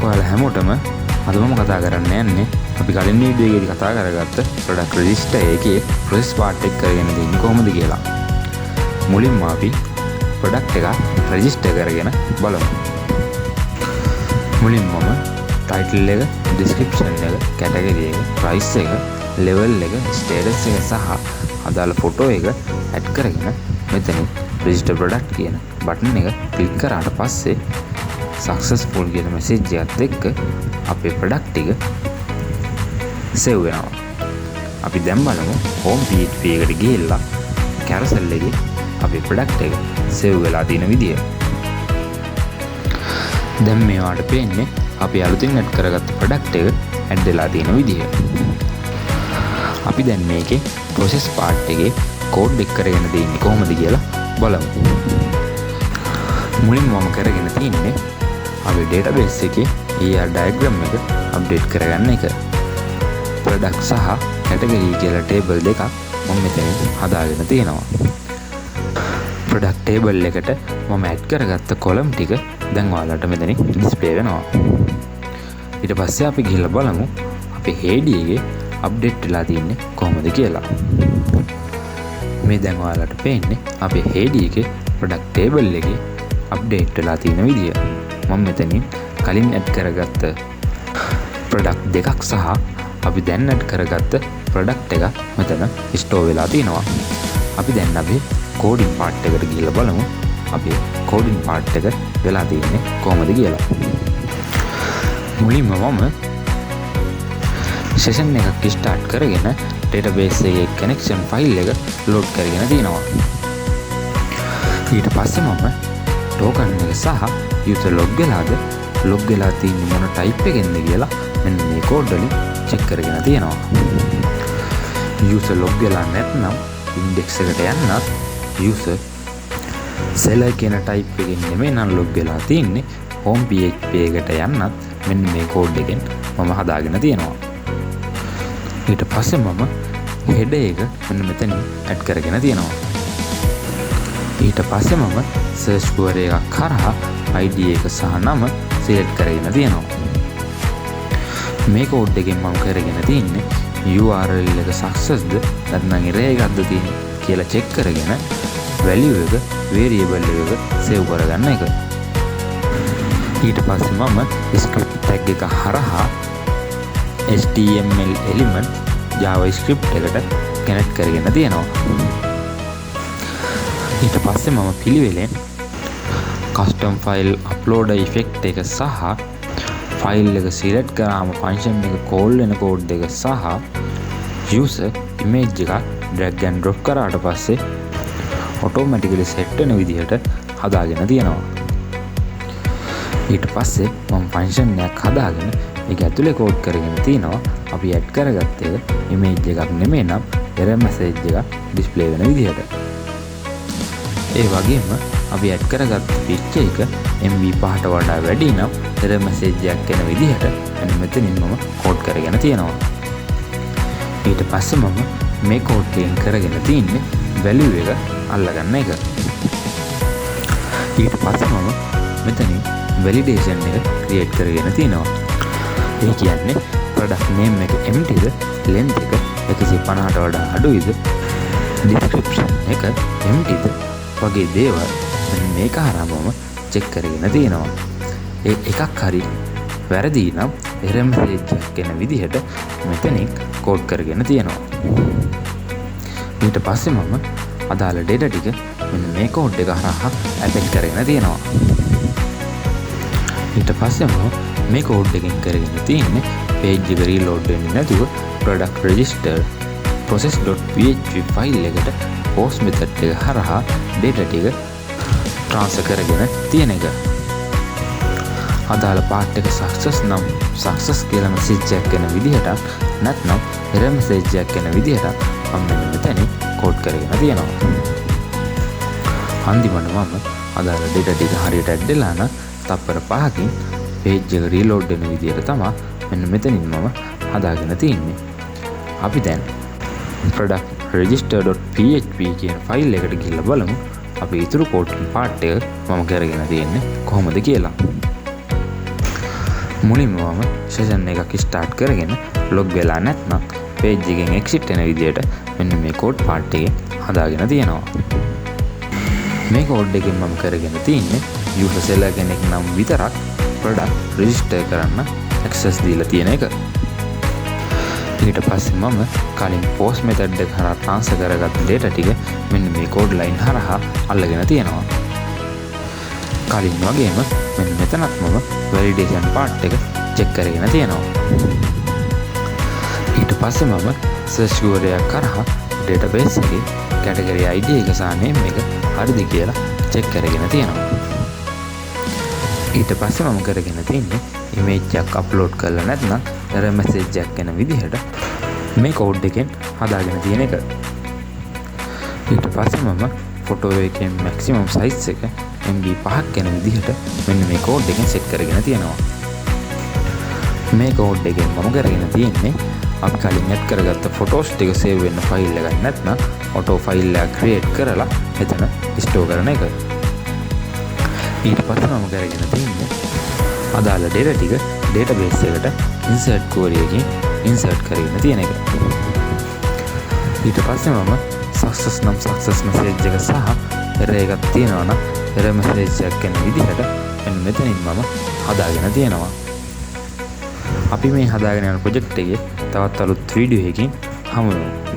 ඔයාලා හැමෝටම අද මම කතා කරන්න යන්නේ අපි කලින් වීඩියෝ එකේදී කතා කරගත්ත product register එකේ process part එක කරගෙන දෙන්නේ කොහොමද කියලා. මුලින්ම අපි product එක register කරගෙන බලමු. මුලින්ම title එක, description එක, category එක, price එක, level එක, status එක සහ අදාළ photo එක add කරගෙන මෙතන register product කියන බටන් එක click කරාට පස්සේ successful කියන message එකත් එක්ක අපේ product එක save වෙනවා. අපි දැන් බලමු home PHP එකට ගිහිල්ලා carousel එකේ අපේ product එක save වෙලා තියෙන විදිය. දැන් මේවට පේන්නේ අපි අලුතින් add කරගත්ත product එක add වෙලා තියෙන විදිය. අපි දැන් මේකේ process part එකේ code එක කරගෙන දෙන්නේ කොහොමද කියලා බලමු. මුලින්ම මම කරගෙන තියන්නේ අපේ database එකේ ER diagram එක update කරගන්න එක. product සහ category කියලා table දෙකක් මම මෙතන හදාගෙන තියෙනවා. product table එකට මම add කරගත්ත column ටික දැන් ඔයාලට මෙතන display වෙනවා. ඊට පස්සේ අපි ගිහලා බලමු අපේ head එකේ update වෙලා තියෙන්නේ කොහොමද කියලා. මේ දැන් ඔයාලට පේන්නේ අපේ head එකේ product table එකේ update වෙලා තියෙන විදිය. මම මෙතනින් කලින් add කරගත්ත product දෙකක් සහ අපි දැන් add කරගත්ත product එක මෙතන store වෙලා තියෙනවා. අපි දැන් අපේ coding part එකට ගිහලා බලමු අපේ coding part එක වෙලා තියෙන්නේ කොහොමද කියලා. මුලින්ම මම session එකක් start කරගෙන database එකේ connection file එක load කරගෙන තියෙනවා. ඊට පස්සේ මම token එක සහ user log වෙලා තියෙන්නේ මොන type එකෙන්ද කියලා මෙන්න මේ code වලින් check කරගෙන තියෙනවා. user log වෙලා නැත්නම් index එකට යන්නත් user seller කියන type එකෙන් නෙමෙයි නම් log වෙලා තියෙන්නේ home php එකට යන්නත් මෙන්න මේ code එකෙන් මම හදාගෙන තියෙනවා. ඊට පස්සේ මම header එක මෙන්න මෙතන add කරගෙන තියෙනවා. ඊට පස්සේ මම search query එකක් කරා ID එක සහ නම select කරගෙන තියෙනවා. මේ code එකෙන් මම කරගෙන තියන්නේ URL එක successද නැත්නම් error එකක්ද තියෙන්නේ කියලා check කරගෙන value එක variable එක save කරගන්න එක. ඊට පස්සේ මම script tag එක හරහා HTML element JavaScript එකට connect කරගෙන තියෙනවා. ඊට පස්සේ මම පිළිවෙලෙන් custom file upload effect එක සහ file එක select කරාම function එක call වෙන code එක සහ user image එක drag and drop කරාට පස්සේ automatically set වෙන විදිහට හදාගෙන තියෙනවා. ඊට පස්සේ මම function එකක් හදාගෙන ඒක ඇතුලේ code කරගෙන තිනවා අපි add කරගත්ත එක image එකක් නෙමෙයි නම් error message එකක් display වෙන විදිහට. ඒ වගේම අපි add කරගත්ත picture එක MB 5ට වඩා වැඩි නම් error message එකක් එන විදිහට මෙන්න මෙතනින් මම code කරගෙන තියනවා. ඊට පස්සේ මම මේ code එකෙන් කරගෙන තියන්නේ value එක අල්ලගන්න එක. ඊට පස්සේ මම මෙතනින් validation එක create කරගෙන තියනවා. ඒ කියන්නේ product name එක emptyද, length එක 150ට වඩා අඩුයිද, description එක emptyද වගේ දේවල් මෙන්න මේක හරහාම check කරගෙන තියෙනවා. ඒ එකක් හරි වැරදි නම් error message එකක් එන විදිහට මෙතනින් code කරගෙන තියෙනවා. ඊට පස්සේ මම අදාළ data ටික මෙන්න මේ code එක හරහා append කරගෙන තියෙනවා. ඊට පස්සේ මම මේ code එකෙන් කරගෙන තියෙන්නේ page එක reload වෙන්නේ නැතුව product register process.php file එකට post method එක හරහා data ටික transfer කරගෙන තියෙන එක. අදාළ part එක success නම් success කියලා message එකක් එන විදිහට නැත්නම් error message එකක් එන විදිහට මම මෙන්න මෙතන code කරගෙන තියෙනවා. අන්තිමට මම අදාළ data ටික හරියට add වෙලා නම් තප්පර 5කින් page එක reload වෙන විදිහට තමයි මෙන්න මෙතනින් මම හදාගෙන තියෙන්නේ. අපි දැන් product register.php කියන ෆයිල් එකට ගිහිල්ලා බලමු අපි ඊතුරු code part එක මම කරගෙන තියෙන්නේ කොහොමද කියලා. මුලින්ම මම සෙෂන් එකක් ස්ටාර්ට් කරගෙන ලොග් වෙලා නැත්නම් පේජ් එකෙන් එක්සිට් වෙන විදියට මෙන්න මේ කෝඩ් පාර්ට් එකේ හදාගෙන තියෙනවා. මේ කෝඩ් එකෙන් මම කරගෙන තියෙන්නේ යූසර් සෙලර් කෙනෙක් නම් විතරක් ප්‍රොඩක්ට් රෙජිස්ටර් කරන්න ඇක්සස් දීලා තියෙන එක. ඊට පස්සේ මම කලින් පෝස්ට් මෙතඩ් එක හරහා ට්‍රාන්ස්ෆර් කරගත්ත data ටික මෙන්න මේ කෝඩ් ලයින් හරහා අල්ලගෙන තියෙනවා. කලින් වගේම මෙන්න මෙතනත් මම වැලිඩේෂන් පාර්ට් එක චෙක් කරගෙන තියෙනවා. ඊට පස්සේ මම සර්ච් ගෝඩයක් කරහා ඩේටාබේස් එකේ කැටගරි ID එක සහ name එක හරිද කියලා චෙක් කරගෙන තියෙනවා. ඊට පස්සේ මම කරගෙන තින්නේ image එකක් අප්ලෝඩ් කරලා නැත්නම් error message එකක් එන විදිහට මේ කෝඩ් එකෙන් හදාගෙන තියෙන එක. ඊට පස්සේ මම ෆොටෝ එකේ maximum size එක MB 5ක් යන විදිහට මෙන්න මේ කෝඩ් එකෙන් සෙට් කරගෙන තියෙනවා. මේ කෝඩ් එකෙන් මම කරගෙන තියෙන්නේ අපි කලින් ඇඩ් කරගත්ත ෆොටෝස් ටික සේව් වෙන්න ෆයිල් එකක් නැත්නම් ඔටෝ ෆයිල් එකක් ක්‍රියේට් කරලා එතන ස්ටෝර් කරන එක. ඊට පස්සේ මම කරගෙන තියෙන්නේ අදාළ data ටික database එකට insert query එකකින් insert කරගෙන තියෙන එක. ඊට පස්සේ මම success නම් success message එක සහ error එකක් තියෙනවා නම් error message එකක් එන විදිහට මෙන්න මෙතනින් මම හදාගෙන තියෙනවා. අපි මේ හදාගෙන යන ප්‍රොජෙක්ට් එකේ තවත් අලුත් වීඩියෝ එකකින් හමු වෙමු.